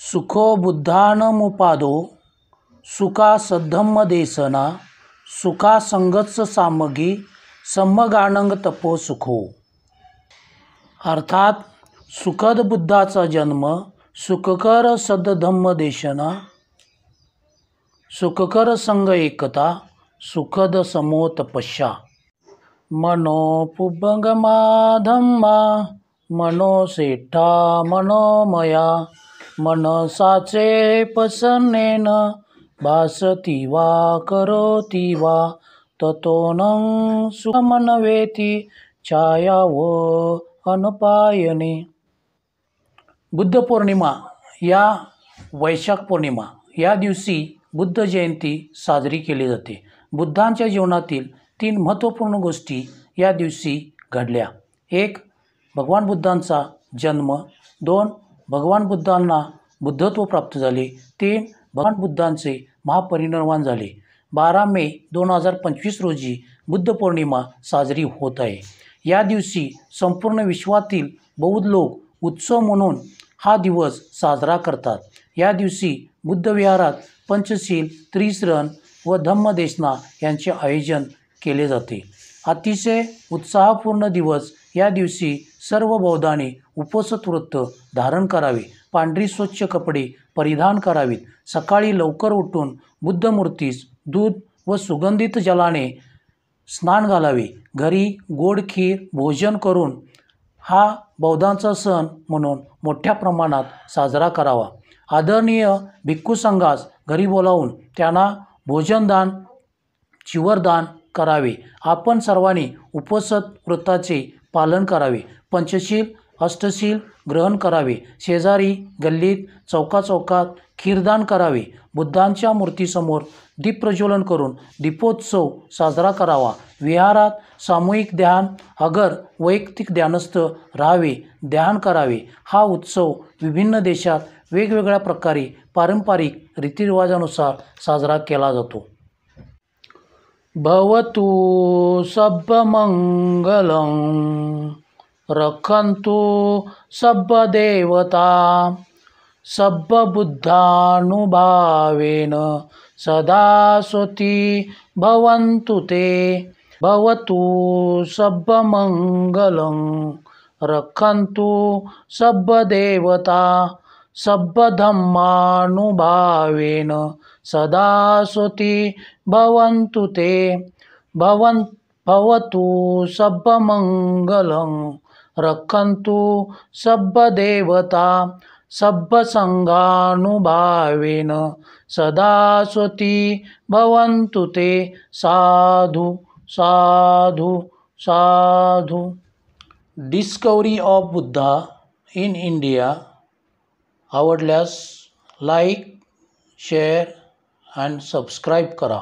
सुखो बुद्धानमुपादो सुखा सद्धम्म देसना सुखा संगत्स सामगी सम्मगानंग तपो सुखो। अर्थात सुखद बुद्धाचा जन्म, सुखकर सद्धम्म देशना, सुखकर संग एकता, सुखद समो तपस्या। मनो पुब्बंगमा धम्मा मनो सेठा मनोमया मनसाचे पसन्नेन भासती वा करोती वा ततोनं सुखमनवेती छाया व अनपायने। बुद्ध पौर्णिमा या वैशाख पौर्णिमा या दिवशी बुद्ध जयंती साजरी केली जाते। बुद्धांच्या जीवनातील 3 महत्त्वपूर्ण गोष्टी या दिवशी घडल्या। 1. भगवान बुद्धांचा जन्म। 2. भगवान बुद्धांना बुद्धत्व प्राप्त झाले। 3. भगवान बुद्धांचे महापरिनिर्वाण झाले। 12 मे 2025 रोजी बुद्ध पौर्णिमा साजरी होत आहे। या दिवशी संपूर्ण विश्वातील बौद्ध लोक उत्सव म्हणून हा दिवस साजरा करतात। या दिवशी बुद्ध विहारात पंचशील, त्रिशरण व धम्मदेसना यांचे आयोजन केले जाते। अतिशय उत्साहपूर्ण दिवस। या दिवशी सर्व बौद्धांनी उपवास व्रत धारण करावे, पांढरी स्वच्छ कपडे परिधान करावीत, सकाळी लवकर उठून बुद्ध मूर्तीस दूध व सुगंधित जलाने स्नान घालावे, घरी गोड खीर भोजन करून हा बौद्धांचा सण म्हणून मोठ्या प्रमाणात साजरा करावा। आदरणीय भिक्खू संघास घरी बोलावून त्यांना भोजनदान, चिवरदान करावे। आपण सर्वांनी उपवास व्रताचे पालन करावे, पंचशील, अष्टशील ग्रहण करावे, शेजारी गल्लीत चौकाचौकात खीरदान करावे, बुद्धांच्या मूर्तीसमोर दीप प्रज्वलन करून दीपोत्सव साजरा करावा, विहारात सामूहिक ध्यान अगर वैयक्तिक ध्यानस्थ राहावे, ध्यान करावे। हा उत्सव विभिन्न देशात वेगवेगळ्या प्रकारे पारंपरिक रीतिरिवाजानुसार साजरा केला जातो। भवतु सब्बमंगलं रक्षन्तु सब्बदेवता सब्बबुद्धानुभावेन सदा स्वती भवन्तु ते। भवतु सब्बमंगलं रक्षन्तु सब्बदेवता सब्बधम्मानुभावेन सदा स्वती भवन्तु ते। भवतु सब्बमंगलं रक्षन्तु सब्बदेवता सब्बसंघानुभावेन सदा स्वती भवन्तु ते। साधु साधु साधु। Discovery of Buddha in India आवडल्यास लाईक, शेअर अँड सबस्क्राईब करा।